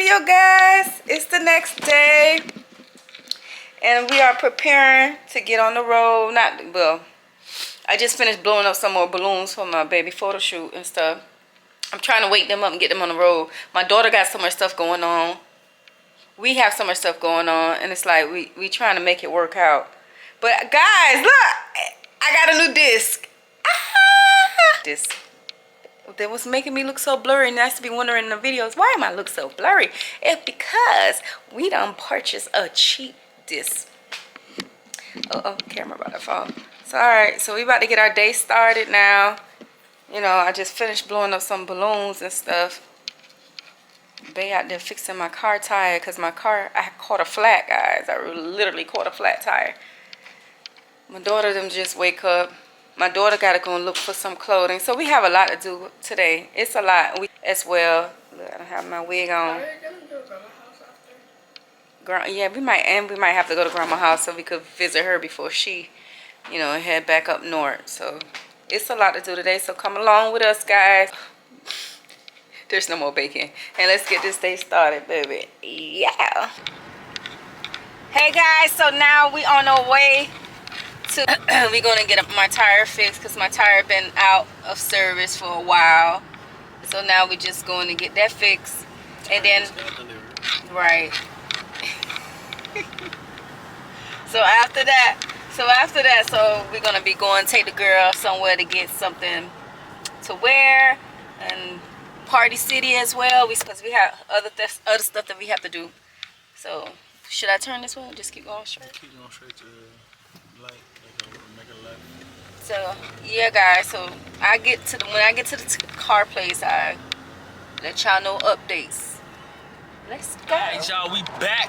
video, guys. It's the next day, and we are preparing to get on the road. I just finished blowing up some more balloons for my baby photo shoot and stuff. I'm trying to wake them up and get them on the road. My daughter got so much stuff going on. We have so much stuff going on, and it's like we trying to make it work out. But guys, look, I got a new disc. This that was making me look so blurry, and I used to be wondering in the videos, why am I look so blurry? It's because we done purchased a cheap disc. Camera about to fall. So alright, so we about to get our day started now. You know, I just finished blowing up some balloons and stuff. They out there fixing my car tire because my car, I caught a flat, guys. I literally caught a flat tire. My daughter them just wake up. My daughter got to go and look for some clothing. So we have a lot to do today. It's a lot as well. Look, I don't have my wig on. Are you going to go to Grandma's house after? Yeah, we might have to go to Grandma's house so we could visit her before she, you know, head back up north. So it's a lot to do today. So come along with us, guys. There's no more bacon. And let's get this day started, baby. Yeah. Hey, guys. So now we on our way to we're gonna get my tire fixed because my tire been out of service for a while. So now we're just going to get that fixed, and then right. so after that, we're gonna be going to take the girl somewhere to get something to wear and Party City as well. Because we have other stuff that we have to do. So should I turn this way or just keep going straight? Keep going straight to the light. Make a left. So yeah, guys. So when I get to the car place, I let y'all know updates. Let's go. Alright, y'all, we back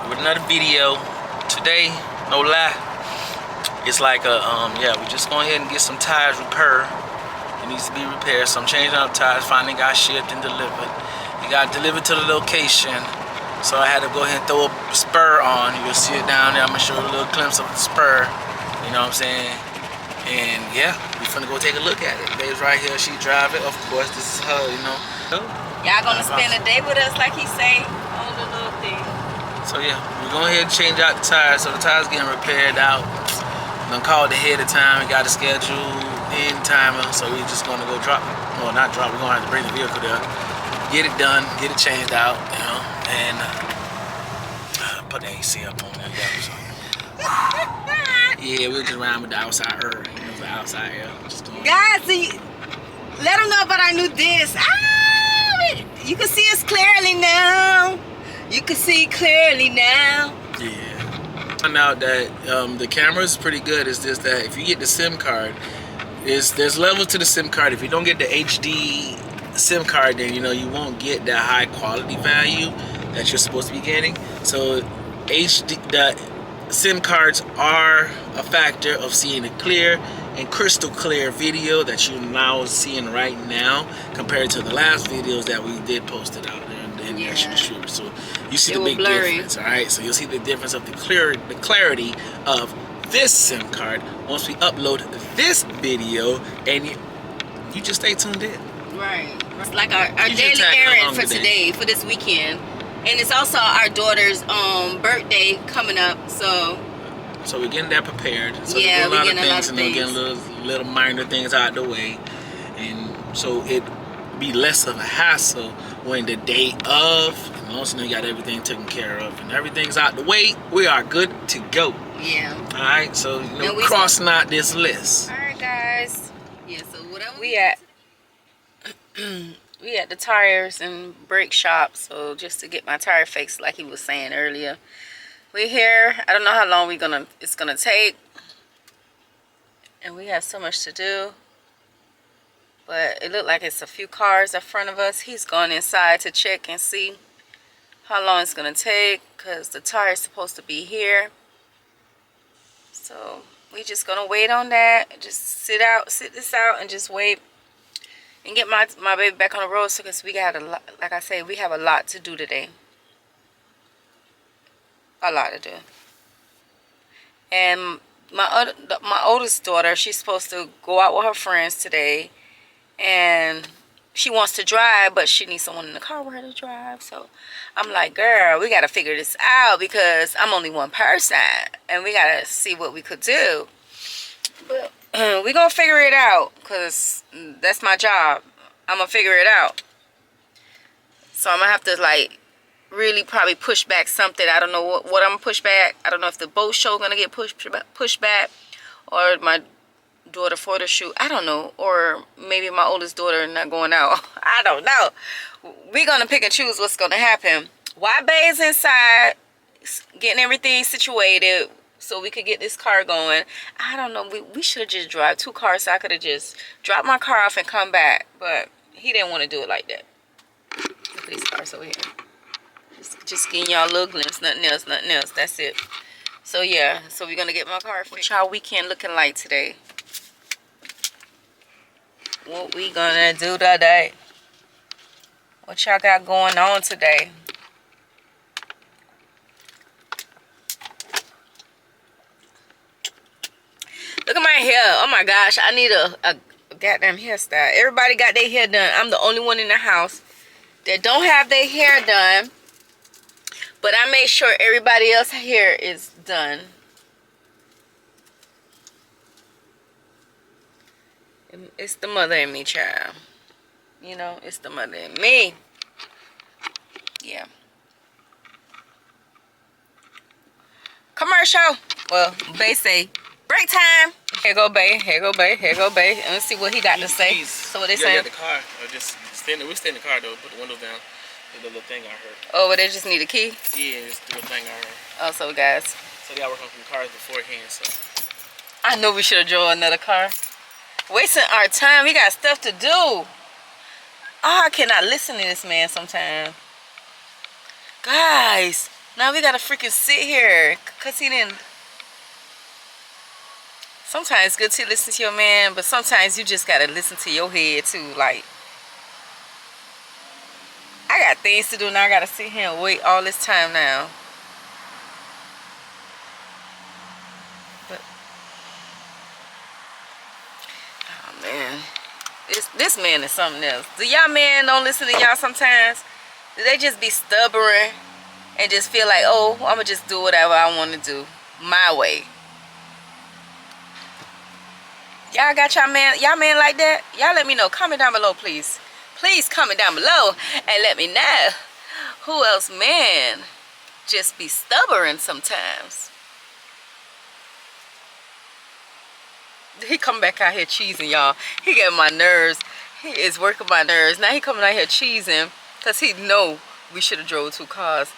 with another video. Today, no lie, it's like we just go ahead and get some tires repaired. It needs to be repaired. So I'm changing up tires. Finally got shipped and delivered. It got delivered to the location. So I had to go ahead and throw a spur on. You'll see it down there. I'm gonna show you a little glimpse of the spur. You know what I'm saying? And yeah, we finna go take a look at it. Babe's right here. She drive it. Of course, this is her. You know. Y'all gonna spend a day with us, like he say, on the little thing. So yeah, we're going ahead and change out the tires. So the tires getting repaired out. I'm gonna call it ahead of time. We got a schedule in timer. So we're just gonna go drop. Well, not drop. We're gonna have to bring the vehicle there, get it done, get it changed out. You know, and put the AC up on there. Yeah, we're just around with the outside air. You know, the outside air. Guys, see, let them know about our new disc. You can see us clearly now. You can see clearly now. Yeah. I found out that the camera is pretty good. It's just that if you get the SIM card, there's levels to the SIM card. If you don't get the HD SIM card, then you know you won't get that high quality value that you're supposed to be getting. So the SIM cards are a factor of seeing a clear and crystal clear video that you're now seeing right now compared to the last videos that we did post it out there in the extra distributor. So you see the big difference, all right? So you'll see the difference of the clarity of this SIM card once we upload this video, and you just stay tuned in. Right. It's like our daily errand for today, for this weekend. And it's also our daughter's birthday coming up, so we're getting that prepared. So yeah, we're getting a lot of and things. Getting little minor things out the way, and so it be less of a hassle when the day of, and also you got everything taken care of and everything's out the way. We are good to go. Yeah. All right. So crossing out this list. All right, guys. Yeah. So whatever we at. We at the tires and brake shop, so just to get my tire fixed, like he was saying earlier. We're here. I don't know how long it's gonna take, and we have so much to do. But it looked like it's a few cars in front of us. He's going inside to check and see how long it's gonna take, because the tire is supposed to be here. So we just gonna wait on that. Just sit this out, and just wait. And get my baby back on the road, so because we got a lot, like I say, we have a lot to do today. A lot to do. And my oldest daughter, she's supposed to go out with her friends today, and she wants to drive, but she needs someone in the car with her to drive. So I'm like, girl, we got to figure this out because I'm only one person and we got to see what we could do. But we going to figure it out because that's my job. I'm going to figure it out. So I'm going to have to like really probably push back something. I don't know what I'm going to push back. I don't know if the boat show going to get pushed back or my daughter photo shoot. I don't know. Or maybe my oldest daughter not going out. I don't know. We're going to pick and choose what's going to happen. While Bay is inside getting everything situated so we could get this car going. I don't know. We should have just drive 2 cars so I could have just dropped my car off and come back. But he didn't want to do it like that. Look at these cars over here. Just getting y'all a little glimpse. Nothing else. Nothing else. That's it. So yeah. So we're going to get my car fixed. What y'all weekend looking like today? What we gonna do today? What y'all got going on today? Look at my hair. Oh my gosh, I need a goddamn hairstyle. Everybody got their hair done. I'm the only one in the house that don't have their hair done. But I made sure everybody else's hair is done. It's the mother in me, child. You know, it's the mother in me. Yeah. Commercial. Well, Bay say, break time. Here go Bay. Here go Bay. Here go Bay. And let's see what he got to say. So what they saying? Yeah, the car. Or just we stay in the car though. Put the windows down. The little thing I heard. Oh, but they just need a key? Yeah, it's the little thing I heard. Oh, so guys. So they got working from cars beforehand, so. I know we should have drove another car. Wasting our time. We got stuff to do. Oh, I cannot listen to this man sometimes. Guys, now we gotta freaking sit here. Cause he didn't. Sometimes it's good to listen to your man, but sometimes you just gotta listen to your head too. Like, I got things to do now. I gotta sit here and wait all this time now. But, oh man, this man is something else. Do y'all men don't listen to y'all sometimes? Do they just be stubborn and just feel like, oh, I'ma just do whatever I want to do my way? Y'all got y'all man like that? Y'all let me know. Comment down below, please. Please comment down below and let me know who else, man, just be stubborn sometimes. He come back out here cheesing, y'all. He get my nerves. He is working my nerves. Now he coming out here cheesing because he know we should have drove 2 cars.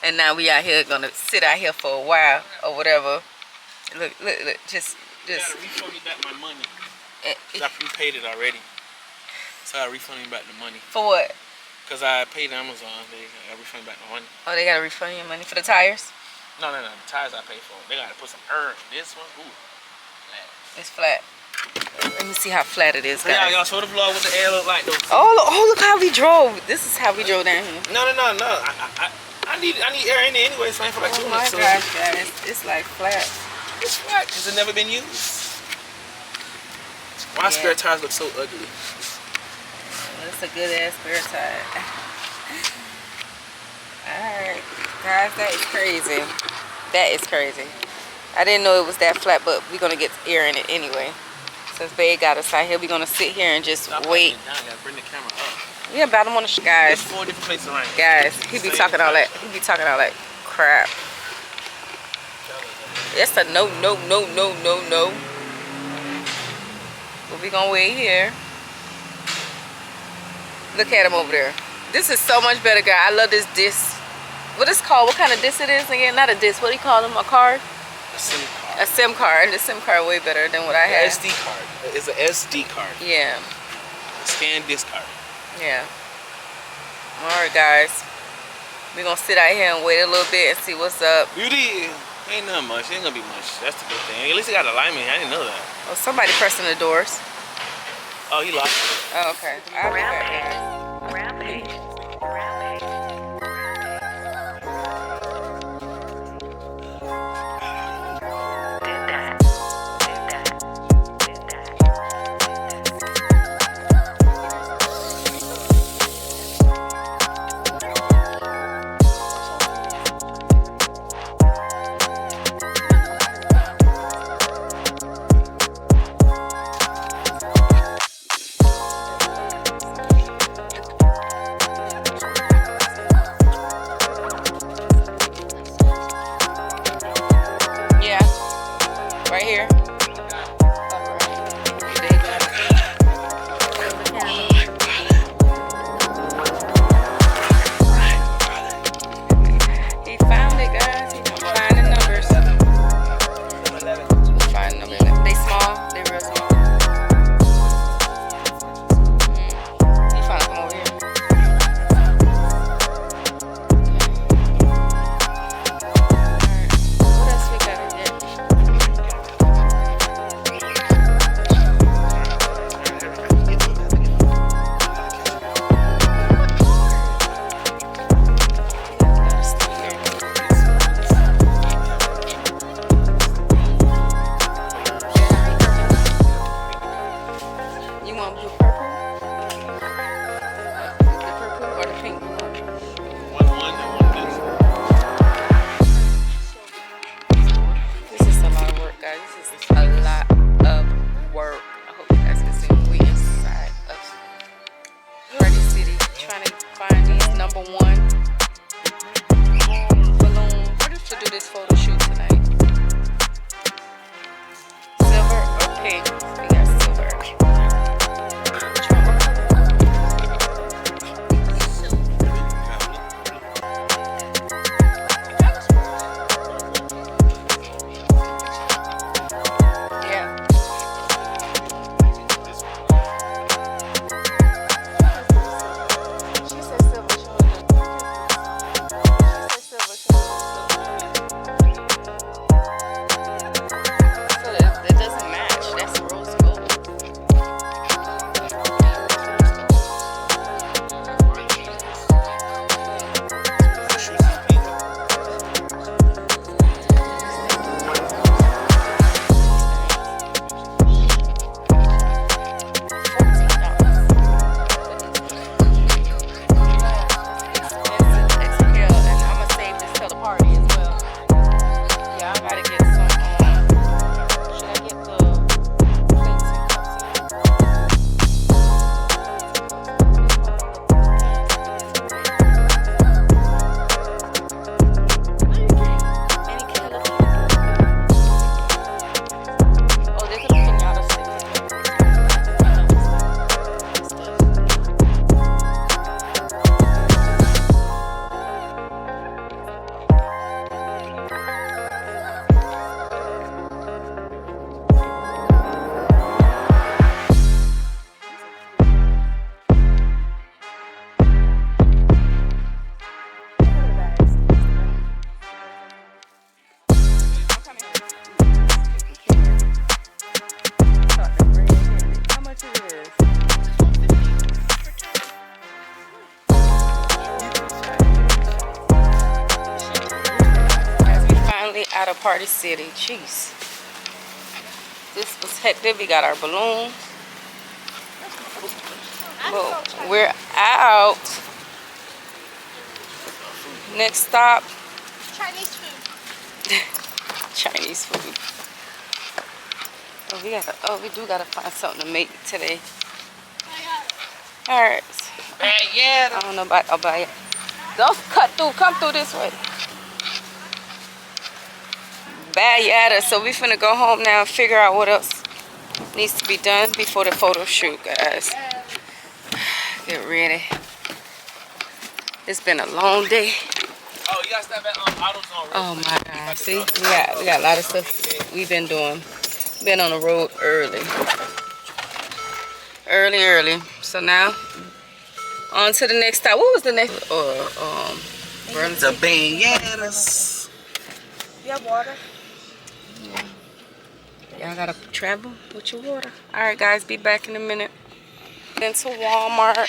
And now we out here gonna sit out here for a while or whatever. Look, just. You gotta refund me back my money. I prepaid it already. So I refund me back the money. For what? Because I paid Amazon. They gotta refund me back my money. Oh, they gotta refund your money for the tires? No. The tires I paid for. They gotta put some herb. This one, ooh, flat. It's flat. Let me see how flat it is, So guys. y'all show the vlog what the air look like though. Oh, look how we drove. This is how we drove down here. No. I need air in there anyway. So I ain't for like 2 Oh my minutes. gosh, guys. It's like flat. It's flat because it's never been used. Why spare tires look so ugly? That's a good ass spare tire. Alright, guys, that is crazy. That is crazy. I didn't know it was that flat, but we're gonna get air in it anyway. Since Babe got us out here, we're gonna sit here and just wait. Down, gotta bring the camera up. Yeah, but I don't want to, guys. There's 4 different places around here. Guys, he be talking all that. He be talking all that crap. That's a no. But we gonna wait here. Look at him over there. This is so much better, guys. I love this disc. What is it called? What kind of disc it is again? Not a disc. What do you call them? A card? A SIM card. A SIM card. The SIM card way better than what I have. SD card. It's an SD card. Yeah. Scan disc card. Yeah. Alright, guys. We're gonna sit out here and wait a little bit and see what's up. Beauty. Ain't nothing much. Ain't gonna be much. That's the good thing. At least it got alignment. I didn't know that. Oh, somebody pressing the doors. Oh, he locked it. Oh, okay. I'll be back, guys. Rampage. out of Party City. Jeez. This was hectic. We got our balloons. Well, we're out. Next stop. Chinese food. Chinese food. Oh, we do gotta find something to make today. I got it. All right. Yeah. I don't know about. I'll buy it. Don't cut through. Come through this way. Bad yada. So we finna go home now and figure out what else needs to be done before the photo shoot, guys. Get ready. It's been a long day. Oh, you gotta stop at AutoZone. Oh my God. See, we got a lot of stuff we've been doing. Been on the road early. Early. So now on to the next stop. What was the next? The bananas. You have water? Y'all gotta travel with your water. All right, guys, be back in a minute. Into Walmart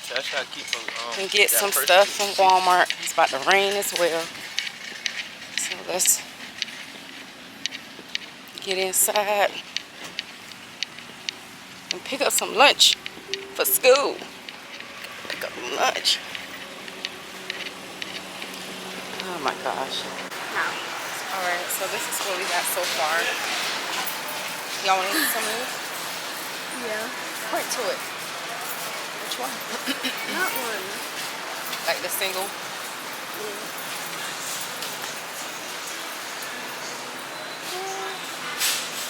So I try to keep them, and get some stuff from Walmart. It's about to rain as well. So let's get inside and pick up some lunch for school. Pick up lunch. Oh my gosh. All right, so this is what we got so far. Y'all want to eat some of this? Yeah. Point to it. Which one? Not one. Like the single?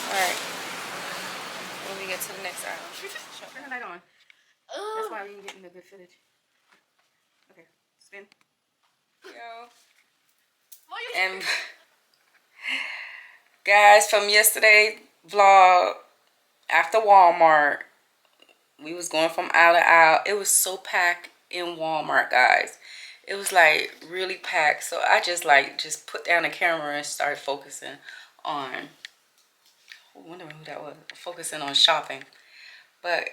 Alright. When we get to the next aisle. Turn the light on. That's why we can get in the good footage. Okay, spin. Yo. And guys, from yesterday vlog, after Walmart, we was going from aisle to aisle. It was so packed in Walmart, guys. It was like really packed. So I just put down the camera and started focusing on, I wonder who that was, focusing on shopping. But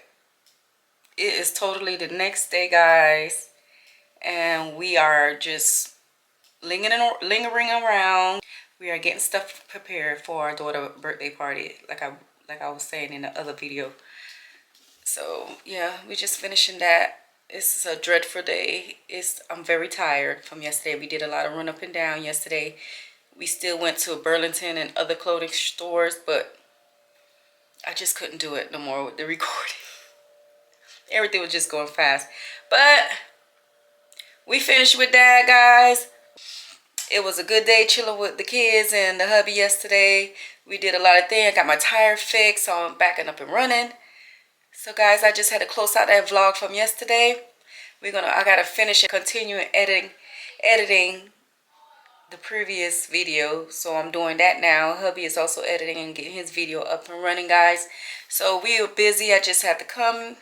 it is totally the next day, guys, and we are just lingering around. We are getting stuff prepared for our daughter's birthday party, like I was saying in the other video. So yeah, we're just finishing that. It's a dreadful day. I'm very tired from yesterday. We did a lot of run up and down yesterday. We still went to Burlington and other clothing stores, but I just couldn't do it no more with the recording. Everything was just going fast. But we finished with that, guys. It was a good day chilling with the kids and the hubby yesterday. We did a lot of things. I got my tire fixed, so I'm backing up and running. So guys, I just had to close out that vlog from yesterday. I gotta finish and continue editing the previous video. So I'm doing that now. Hubby is also editing and getting his video up and running, guys. So we are busy. I just had to come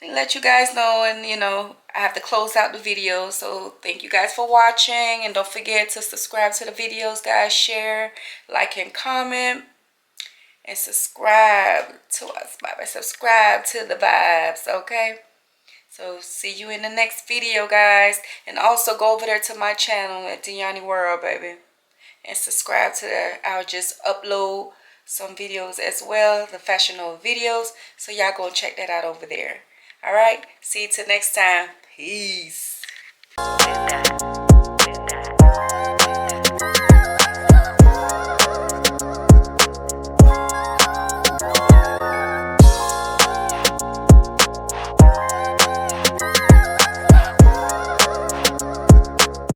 and let you guys know, and I have to close out the video. So thank you guys for watching, and don't forget to subscribe to the videos, guys. Share, like, and comment. And subscribe to us, Bye. Subscribe to the vibes, okay? So see you in the next video, guys. And also go over there to my channel at ItsDionieWorld, baby. And subscribe to that. I'll just upload some videos as well, the fashionable videos. So y'all go check that out over there. All right? See you till next time. Peace.